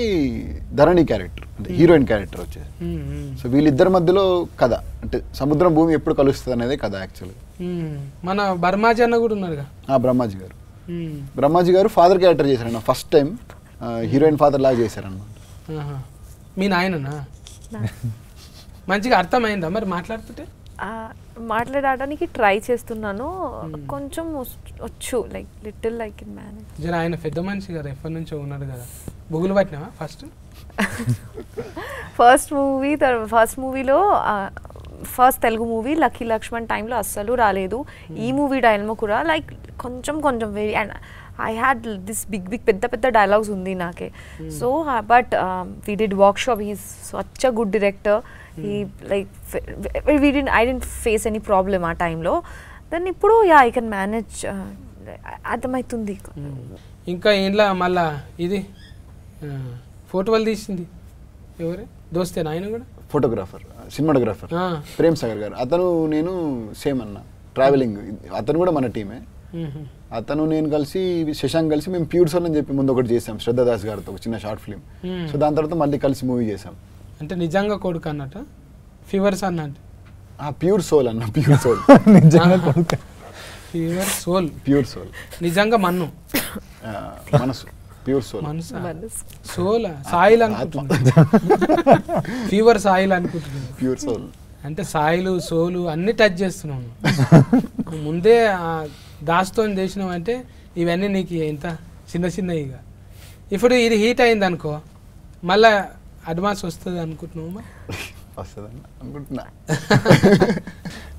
ధరణి క్యారెక్టర్, అంటే హీరోయిన్ క్యారెక్టర్ వచ్చేసి. సో వీళ్ళిద్దరి మధ్యలో కథ, అంటే సముద్రం భూమి ఎప్పుడు కలుస్తుంది అనేది కథ యాక్చువల్గా. మన బ్రహ్మాజీ అన్న కూడా ఉన్నారుగా. బ్రహ్మాజీ గారు ఫాదర్ క్యారెక్టర్ చేశారన్న. ఫస్ట్ టైం హీరోయిన్ ఫాదర్ లాగా చేశారన్నమాట. మీ నాయననా? మంచిగా అర్థమైందా మరి మాట్లాడుతుంటే? మాట్లాడడానికి ట్రై చేస్తున్నాను, కొంచెం వచ్చు, like little like in manage. జర ఆయన పెద్ద మనిషి కదా, ఎప్పటి నుంచో ఉన్నాడు కదా. బుగులు పట్టినావా ఫస్ట్ మూవీలో ఫస్ట్ తెలుగు మూవీ లక్కీ లక్ష్మణ్ టైంలో అస్సలు రాలేదు. ఈ మూవీ టైంలో కూడా లైక్ కొంచెం very, and I had this big పెద్ద డైలాగ్స్ ఉంది నాకే. So but we did workshop. He is such a good director. he like I didn't face any problem ఆ టైంలో. దెన్ ఇప్పుడు ఐ కెన్ మేనేజ్, అర్థమవుతుంది. ఇంకా ఇంట్లో మళ్ళా ఇది ఫోటోలు తీసింది ఎవరు? దోస్తేనా ఆయన కూడా? ఫోటోగ్రాఫర్, సినిమాటోగ్రాఫర్ ప్రేమ్ సాగర్ గారు. అతను నేను సేమ్ అన్న, ట్రావెలింగ్. అతను కూడా మన టీమే. అతను నేను కలిసి, శశాంక్ కలిసి మేము ప్యూర్ సోల్ అని చెప్పి ముందు ఒకటి చేసాం శ్రద్ధాదాస్ గారితో, ఒక చిన్న షార్ట్ ఫిల్మ్. సో దాని తర్వాత మళ్ళీ కలిసి మూవీ చేసాం. అంటే నిజంగా కొడుకు అన్నట్టు ఫీవర్స్ అన్నట్టు? ప్యూర్ సోల్ అన్న, ప్యూర్ సోల్. నిజంగా కొడుకు, ప్యూర్ సోల్ నిజంగా మనసు, ప్యూర్ సోల్, సోల్ సాయిల్ అనుకుంటున్నా. ఫీవర్ సాయిల్ అనుకుంటున్నాను. ప్యూర్ సోల్ అంటే సాయిలు సోలు అన్ని టచ్ చేస్తున్నాను. ముందే దాస్తో చేసినావు అంటే ఇవన్నీ నీకు ఇంత చిన్నగా. ఇప్పుడు ఇది హీట్ అయింది అనుకో, మళ్ళా అడ్వాన్స్ వస్తుంది అనుకుంటున్నావు? అనుకుంటున్నా.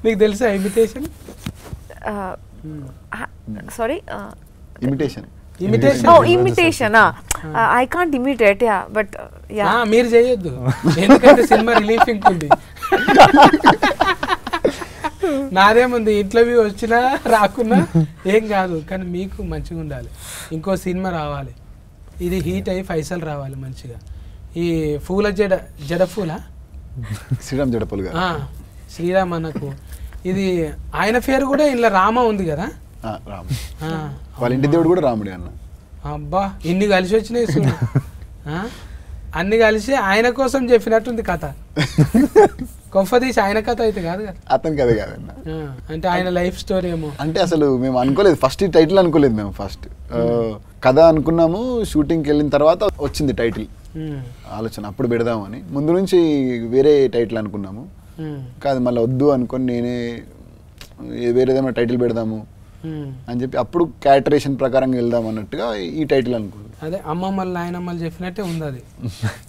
నీకు తెలుసా imitation? Sorry, imitation I can't imitate. But మీరు చేయొద్దు, ఎందుకంటే సినిమా రిలీఫింగ్ ఉంది. నాదేముంది, ఇంటర్వ్యూ వచ్చినా రాకున్నా ఏం కాదు, కానీ మీకు మంచిగా ఉండాలి. ఇంకో సినిమా రావాలి, ఇది హీట్ అయ్యి పైసలు రావాలి మంచిగా. ఈ పూల జడ పూల శ్రీరామ్ జడపూల్ గారు, శ్రీరామ్ అన్నకు ఇది ఆయన పేరు కూడా ఇలా రామ ఉంది కదా. వాళ్ళ ఇంటి దేవుడు కూడా రాముడే అన్న. అబ్బా, ఇన్ని కలిసి వచ్చినాయి చూడు. అన్ని కలిసి ఆయన కోసం చెప్పినట్టుంది కథ. కొంపదీసి ఆయన కథ అయితే కాదు కదా. అతని కథ కాదన్న, అంటే ఆయన లైఫ్ స్టోరీ ఏమో. అంటే అసలు మేము అనుకోలేదు, ఫస్ట్ టైటిల్ అనుకోలేదు మేము. ఫస్ట్ కథ అనుకున్నాము, షూటింగ్కి వెళ్ళిన తర్వాత వచ్చింది టైటిల్ ఆలోచన. అప్పుడు పెడదామని ముందు నుంచి వేరే టైటిల్ అనుకున్నాము, కాదు మళ్ళీ వద్దు అనుకొని నేనే వేరేదేమైనా టైటిల్ పెడదాము అని చెప్పి అప్పుడు క్యారెక్టరేషన్ ప్రకారం వెళ్దాం అన్నట్టుగా ఈ టైటిల్ అనుకున్నాను. అదే అమ్మమ్మలు నాయనమ్మలు చెప్పినట్టే ఉంది అది.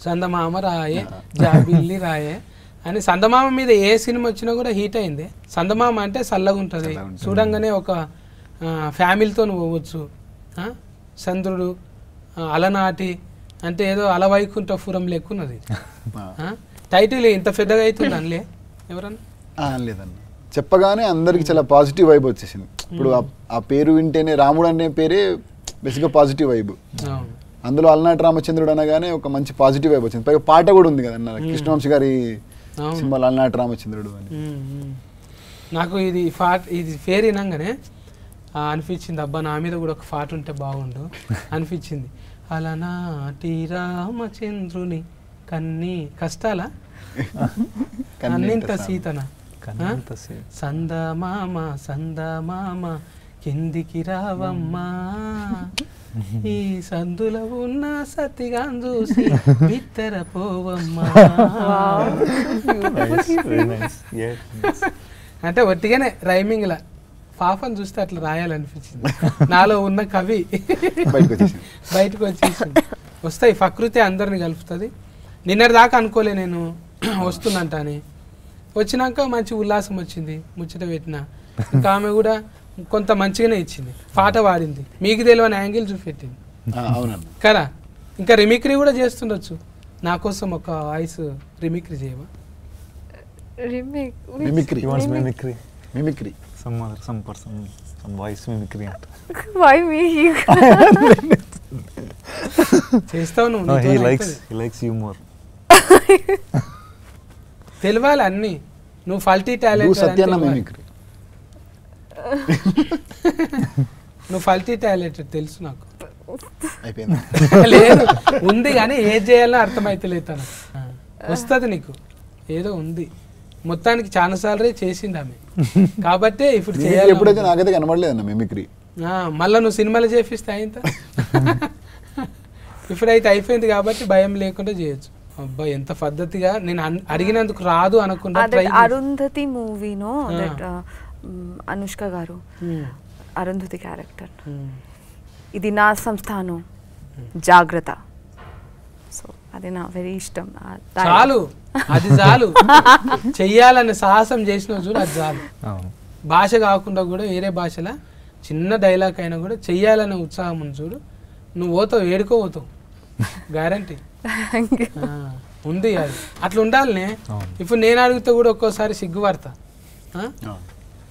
చందమామ రాయే, జాబిల్లి రాయే అని. చందమామ మీద ఏ సినిమా వచ్చినా కూడా హీట్ అయింది. చందమామ అంటే చల్లగా ఉంటుంది, చూడంగానే ఒక ఫ్యామిలీతో పోవచ్చు. చంద్రుడు అలనాటి అంటే ఏదో అలవైకుంఠపురం లెక్కున్నది. టైటిల్ ఇంత పెద్దగా అవుతుంది అనలే ఎవరన్నా? లేదన్న, చెప్పగానే అందరికి చాలా పాజిటివ్ వైబ్ వచ్చేసింది. ఇప్పుడు ఆ పేరు వింటేనే, రాముడు అనే పేరే బేసిక్గా పాజిటివ్ వైబ్. అందులో అలనాటి రామచంద్రుడు అనగానే ఒక మంచి పాజిటివ్ వైబ్ వచ్చింది. పైగా పాట కూడా ఉంది కదన్న, కృష్ణవంశీ గారి సినిమాలో అలనాటి రామచంద్రుడు అని. నాకు ఇది పేరు వినంగానే అనిపించింది, అబ్బా నా మీద కూడా ఒక పాట ఉంటే బాగుండు అనిపించింది. అలనాటి రామచంద్రుని కన్నీ కష్టాల అన్నింత సీతన సందమామ సందమామ కిందికి రావమ్మా ఈ సందులో ఉన్న సతిగా చూసి బిత్తర పోవమ్మా. అంటే ఒట్టిగానే రైమింగ్ లా పాపని చూస్తే అట్లా రాయాలనిపించింది, నాలో ఉన్న కవి బయటకు వచ్చేసింది. వస్తాయి ప్రకృతి అందరిని కలుపుతుంది. నిన్నటి దాకా అనుకోలే నేను వస్తుందంట అని, వచ్చినాక మంచి ఉల్లాసం వచ్చింది, ముచ్చట పెట్టిన. ఇంకా ఆమె కూడా కొంత మంచిగానే ఇచ్చింది, పాట పాడింది, మీకు తెలియని యాంగిల్ చూపెట్టింది కదా. ఇంకా రిమిక్రీ కూడా చేస్తుండొచ్చు, నా కోసం ఒక వాయిస్ రిమిక్రీ చేయవా? Mimicry some person, some voice mimicry anta. Why me? చేస్తావు నువ్వు. No, he likes you more. తెలియాలి అన్ని, నువ్వు ఫల్టీ టాలెంట్, నువ్వు ఫల్టీ టాలెంట్ తెలుసు నాకు. లేదు ఉంది కానీ ఏది చేయాలో అర్థమైతలేదు తను. వస్తుంది నీకు, ఏదో ఉంది మొత్తానికి. చాలా సార్లు చేసింది ఆమె కాబట్టి ఇప్పుడు చేయాలి. ఎప్పుడైతే నాకైతే కనబడలేదన్న మిమిక్రీ. మళ్ళీ నువ్వు సినిమాలు చేపిస్తే అయింత. ఇప్పుడైతే అయిపోయింది కాబట్టి భయం లేకుండా చేయొచ్చు. అబ్బా ఎంత పద్ధతిగా, నేను అడిగినందుకు రాదు అనకుండా. అరుంధతి మూవీనో అనుష్క గారు అరుంధతి క్యారెక్టర్, ఇది నా సంస్థానం జాగ్రత్త, సో అది నా వెరీ ఇష్టం. చాలు, అది చాలు. చెయ్యాలని సాహసం చేసిన చూడు, అది చాలు. భాష కాకుండా కూడా వేరే భాషలో చిన్న డైలాగ్ అయినా కూడా చెయ్యాలనే ఉత్సాహం ఉంది చూడు, నువ్వు పోతావు, ఏడుకోపోతావు గ్యారంటీ ఉంది. అది అట్లా ఉండాలనే. ఇప్పుడు నేను అడిగితే కూడా ఒక్కోసారి సిగ్గుపడతా.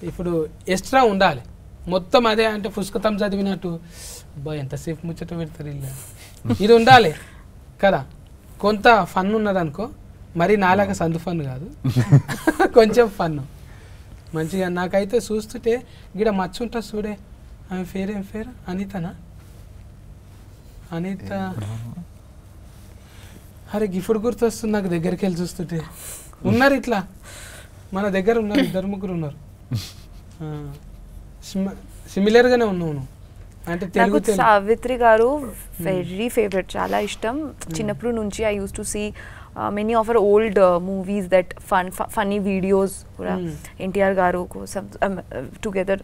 ఇప్పుడు ఎక్స్ట్రా ఉండాలి, మొత్తం అదే అంటే పుస్తకం చదివినట్టు అబ్బా ఎంతసేపు ముచ్చట పెడతారు ఇల్లు, ఇది ఉండాలి కదా. కొంత ఫన్ ఉన్నదనుకో, మరి నాలాగా సందు ఫన్ కాదు, కొంచెం ఫన్ మంచిగా. నాకైతే చూస్తుంటే గిడ మచ్చ ఉంటుంది చూడే, ఆమె పేరు ఏం పేరు? అనితనా? అనిత. అరే గిఫ్ట్ గుర్తొస్తుంది నాకు, దగ్గరికి వెళ్ళి చూస్తుంటే. ఉన్నారు ఇట్లా మన దగ్గర ఉన్నారు, 2-3 ఉన్నారు. సిమిలర్గానే ఉన్నావు నువ్వు. అంటే తెలుగు సావిత్రి గారు వెరీ ఫేవరెట్, చాలా ఇష్టం చిన్నప్పటి నుంచి. I use to see many of her old movies, that funny videos కూడా ఎన్టీఆర్ గారు కోసం together,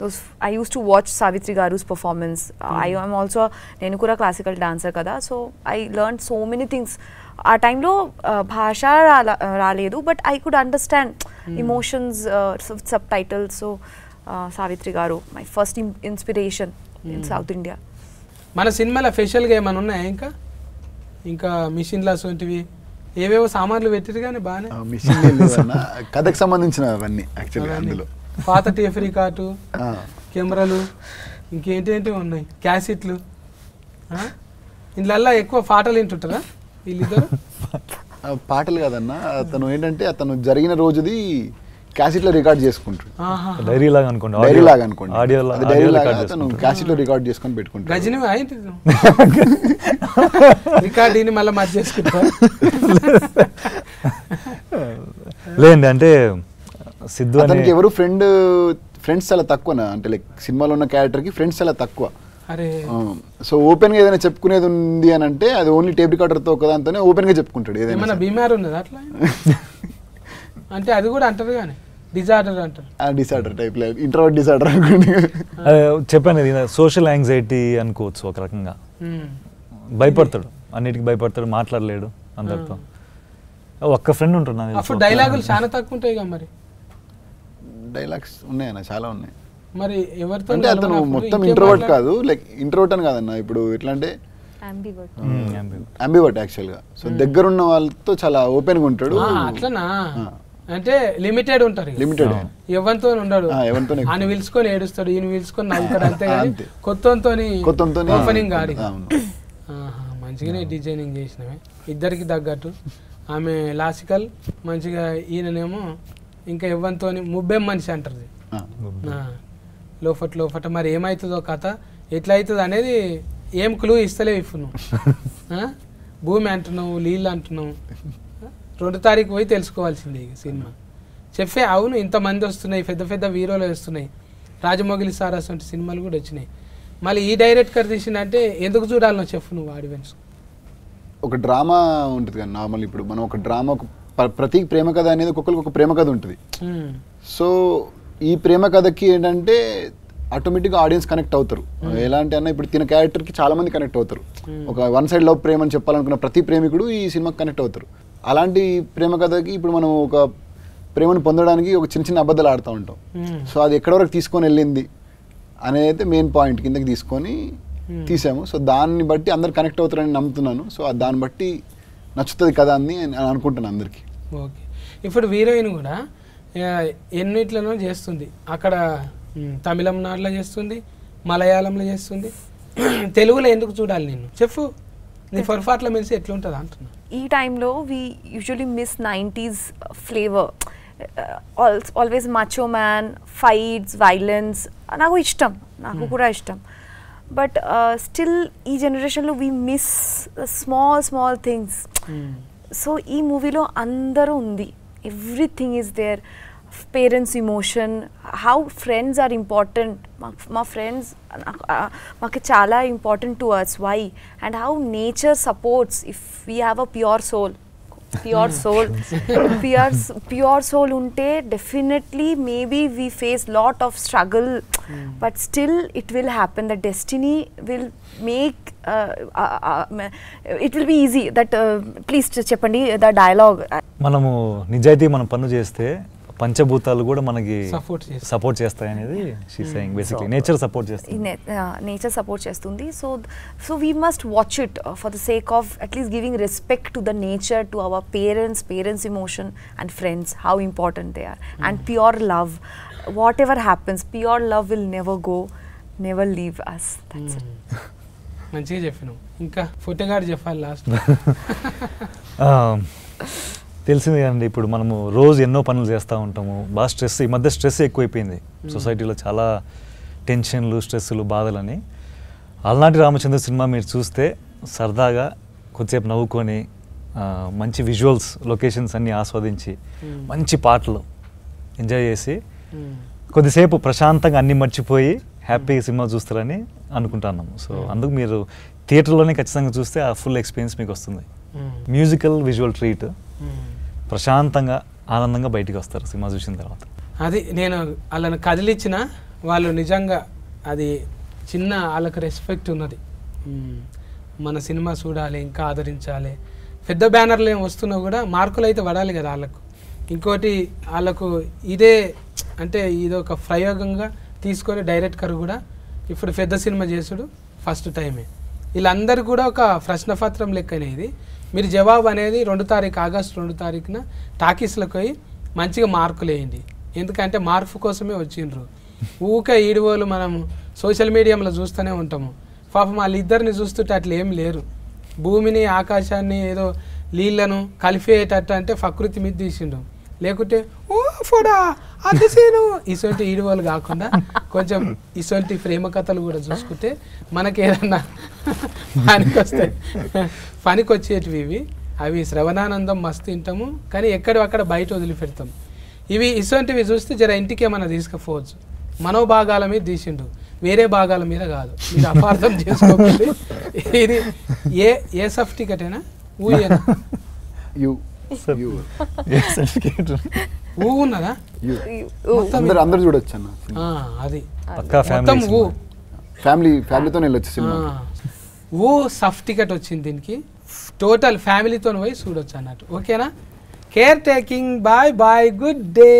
those I used to watch Savitri Garu's performance. I am also, నేను కూడా క్లాసికల్ డాన్సర్ కదా, so I learned so many things. ఆ టైంలో భాష రాలేదు, but I could understand emotions, subtitles. So Savitri గారు my first inspiration in south India. మన సినిమాలో స్పెషల్గా ఏమైనా ఉన్నాయా? ఇంకా మిషన్లు అటువంటివి ఏవేవో సామాన్లు పెట్టారు కానీ బాగానే కథకు సంబంధించిన అవన్నీ యాక్చువల్లీ అందులో. పాత టేప్ రికార్డు, కెమెరాలు, ఇంకేంటి ఉన్నాయి, క్యాసెట్లు. ఇందులో ఎక్కువ పాటలు వింటుంటారా వీళ్ళిద్దరు? పాటలు కాదన్న, అతను ఏంటంటే అతను జరిగిన రోజుది క్యాసెట్ లో రికార్డ్ చేసుకుంటాడు. డైరీ లాగా అనుకోండి, డైరీ లాగా అతను క్యాసెట్ లో రికార్డ్ చేసుకొని పెట్టుకుంటాడు. గజని రికార్డ్ మళ్ళీ మధ్య చేసుకుంటా. లేదండి, అంటే సిద్ధు అతనికి ఎవరు ఫ్రెండ్స్ చాలా తక్కువ, అంటే లైక్ సినిమాలో ఉన్న క్యారెక్టర్ కి ఫ్రెండ్స్ చాలా తక్కువ. సో ఓపెన్ గా ఏదైనా చెప్పుకునేది ఉంది అని అంటే అది ఓన్లీ టేప్ రికార్డర్ తో ఒకదాంతోనే ఓపెన్ గా చెప్పుకుంటాడు. ఏదైనా బీమార్ ఉన్నది అట్లా అంటే అది కూడా అంటారు కానీ డిజార్డర్ అంటారు. డిసార్డర్ టైప్, ఇంట్రోవర్ట్ డిసార్డర్ అనుకోండి. చెప్పాను, సోషల్ యాంగ్జైటీ అనుకోవచ్చు ఒక రకంగా. భయపడతాడు, అన్నిటికీ భయపడతాడు, మాట్లాడలేడు అందరితో. ఒక్క ఫ్రెండ్ ఉంటున్నాను. అప్పుడు డైలాగులు చాలా తక్కువ ఉంటాయి కదా. మరి డైలాగ్స్ ఉన్నాయన్న, చాలా ఉన్నాయి. మరి ఎవరితో అంటే అతను మొత్తం ఇంట్రోవర్ట్ కాదు, లైక్ ఇంట్రోవర్ట్ అని కాదన్న. ఇప్పుడు ఎట్లా అంటే అంబివర్ట్ యాక్చువల్ గా. సో దగ్గరున్న వాళ్ళతో చాలా ఓపెన్ గా ఉంటాడు. అట్లనా? అంటే లిమిటెడ్ ఉంటారు, లిమిటెడ్, ఎవరితో ఉండడు. ఆయన పిలుచుకొని ఏడుస్తాడు, ఈయన పిలుచుకొని నవ్వుతాడు, అంతే. కొత్తతో ఓపెనింగ్ గాడి. మంచిగానే డిజైనింగ్ చేసినవే ఇద్దరికి తగ్గట్టు. ఆమె లాసికల్ మంచిగా, ఈయననేమో ఇంకా ఎవరితో ముబ్బేం మనిషి అంటారు. లోపట మరి ఏమవుతుందో కథ ఎట్లా అవుతుంది అనేది ఏం క్లూ ఇస్తలేవు ఇప్పుడు నువ్వు భూమి అంటున్నావు నీళ్ళు అంటున్నావు 2 తారీఖు పోయి తెలుసుకోవాల్సిందే ఈ సినిమా చెప్పే అవును ఇంతమంది వస్తున్నాయి పెద్ద పెద్ద హీరోలు వస్తున్నాయి రాజమౌళి సార్ అసలు సినిమాలు కూడా వచ్చినాయి మళ్ళీ ఈ డైరెక్టర్ తీసిందంటే ఎందుకు చూడాలనో చెప్పు నువ్వు ఆడియన్స్ ఒక డ్రామా ఉంటుంది కదా నార్మల్ ఇప్పుడు మనం ఒక డ్రామా ప్రతి ప్రేమ కథ అనేది ఒక్కొక్కరికి ఒక ప్రేమ కథ ఉంటుంది సో ఈ ప్రేమ కథకి ఏంటంటే ఆటోమేటిక్గా ఆడియన్స్ కనెక్ట్ అవుతారు ఎలాంటి అన్న ఇప్పుడు తిన క్యారెక్టర్కి చాలా మంది కనెక్ట్ అవుతారు ఒక వన్ సైడ్ లవ్ ప్రేమ అని చెప్పాలనుకున్న ప్రతి ప్రేమికుడు ఈ సినిమాకి కనెక్ట్ అవుతారు అలాంటి ప్రేమ కథకి ఇప్పుడు మనం ఒక ప్రేమను పొందడానికి ఒక చిన్న చిన్న అబద్ధాలు ఆడుతూ ఉంటాం సో అది ఎక్కడి వరకు తీసుకొని వెళ్ళింది అనేది మెయిన్ పాయింట్ కిందకి తీసుకొని తీసాము సో దాన్ని బట్టి అందరు కనెక్ట్ అవుతారని నమ్ముతున్నాను సో దాన్ని బట్టి నచ్చుతుంది కదా అని అనుకుంటున్నాను అందరికీ ఓకే ఇప్పుడు హీరోయిన్ కూడా ఎన్నిట్లలో చేస్తుంది అక్కడ తమిళనాడులో చేస్తుంది మలయాళంలో చేస్తుంది తెలుగులో ఎందుకు చూడాలి నేను చెప్పు నీ పొరపాట్ల మెలిసి ఎట్లుంటుంది అంటున్నా ఈ టైంలో we usually miss 90s flavour always macho man fights violence నాకు ఇష్టం నాకు కూడా ఇష్టం బట్ స్టిల్ ఈ జనరేషన్లో we miss small things so ఈ మూవీలో అందరూ ఉంది everything is there parents emotion how friends are important మా ఫ్రెండ్స్ మాకు చాలా important to us why and how nature supports if we have a pure soul ఉంటే definitely maybe we face lot of struggle but still it will happen the destiny will make it will be easy that please చెప్పండి the dialogue మనము నిజాయితీ మనం పన్ను చేస్తే పంచభూతాలు కూడా మనకి సపోర్ట్ చేస్తాయి అనేది she saying basically nature support చేస్తుంది నేచర్ సపోర్ట్ చేస్తుంది so we must watch it for the sake of at least giving respect to the nature to our parents emotion and friends how important they are and pure love whatever happens pure love will never leave us that's it మంచిగా చెప్పినావు ఇంకా ఫోటోగాడు చెప్పాలి last తెలిసింది కదండి ఇప్పుడు మనము రోజు ఎన్నో పనులు చేస్తూ ఉంటాము బాగా స్ట్రెస్ ఈ మధ్య స్ట్రెస్ ఎక్కువైపోయింది సొసైటీలో చాలా టెన్షన్లు స్ట్రెస్లు బాధలని అలనాటి రామచంద్ర సినిమా మీరు చూస్తే సరదాగా కొద్దిసేపు నవ్వుకొని మంచి విజువల్స్ లొకేషన్స్ అన్నీ ఆస్వాదించి మంచి పాటలు ఎంజాయ్ చేసి కొద్దిసేపు ప్రశాంతంగా అన్నీ మర్చిపోయి హ్యాపీగా సినిమా చూస్తారని అనుకుంటున్నాము సో అందుకు మీరు థియేటర్లోనే ఖచ్చితంగా చూస్తే ఆ ఫుల్ ఎక్స్పీరియన్స్ మీకు వస్తుంది మ్యూజికల్ విజువల్ ట్రీట్ ప్రశాంతంగా ఆనందంగా బయటికి వస్తారు సినిమా చూసిన తర్వాత అది నేను వాళ్ళని కదిలిచ్చిన వాళ్ళు నిజంగా అది చిన్న వాళ్ళకి రెస్పెక్ట్ ఉన్నది మన సినిమా చూడాలి ఇంకా ఆదరించాలి పెద్ద బ్యానర్లు ఏం వస్తున్నా కూడా మార్కులు అయితే పడాలి కదా వాళ్ళకు ఇంకోటి వాళ్ళకు ఇదే అంటే ఇది ఒక ప్రయోగంగా తీసుకొని డైరెక్టర్ కూడా ఇప్పుడు పెద్ద సినిమా చేసుడు ఫస్ట్ టైమే వీళ్ళందరూ కూడా ఒక ప్రశ్నపత్రం లెక్కనే ఇది మీరు జవాబు అనేది 2 తారీఖు ఆగస్టు 2 తారీఖున టాకీస్లకు పోయి మంచిగా మార్కులు వేయండి ఎందుకంటే మార్పు కోసమే వచ్చిండ్రు ఊకే ఈడివోలు మనం సోషల్ మీడియాలో చూస్తూనే ఉంటాము పాపం వాళ్ళిద్దరిని చూస్తుంటే అట్లా ఏం లేరు భూమిని ఆకాశాన్ని ఏదో నీళ్లను కలిపేటట్టు అంటే ప్రకృతి మీద తీసిండు లేకుంటే ఓ ఫోడా అది సీను ఇసొంటి ఈడివోలు కాకుండా కొంచెం ఇసొంటి ప్రేమ కథలు కూడా చూసుకుంటే మనకి ఏదన్నా పనికి వచ్చేటివి ఇవి అవి శ్రవణానందం మస్తు తింటాము కానీ ఎక్కడక్కడ బయట వదిలిపెడతాం ఇవి ఇసొంటివి చూస్తే జర ఇంటికి ఏమైనా తీసుకుపోవచ్చు మనోభాగాల మీద తీసిండు వేరే భాగాల మీద కాదు మీరు అపార్థం చేసుకోవాలి ఇది ఏ సర్టిఫికెటేనా ఊయేనా ఊ ఉన్నదా అందరూ చూడొచ్చు అన్న అది మొత్తం ఊ ఫ్యామిలీతో వెళ్ళొచ్చు సినిమా ఊ సర్టిఫికెట్ వచ్చింది దీనికి టోటల్ ఫ్యామిలీతో పోయి చూడొచ్చు అన్నట్టు ఓకేనా care taking bye good day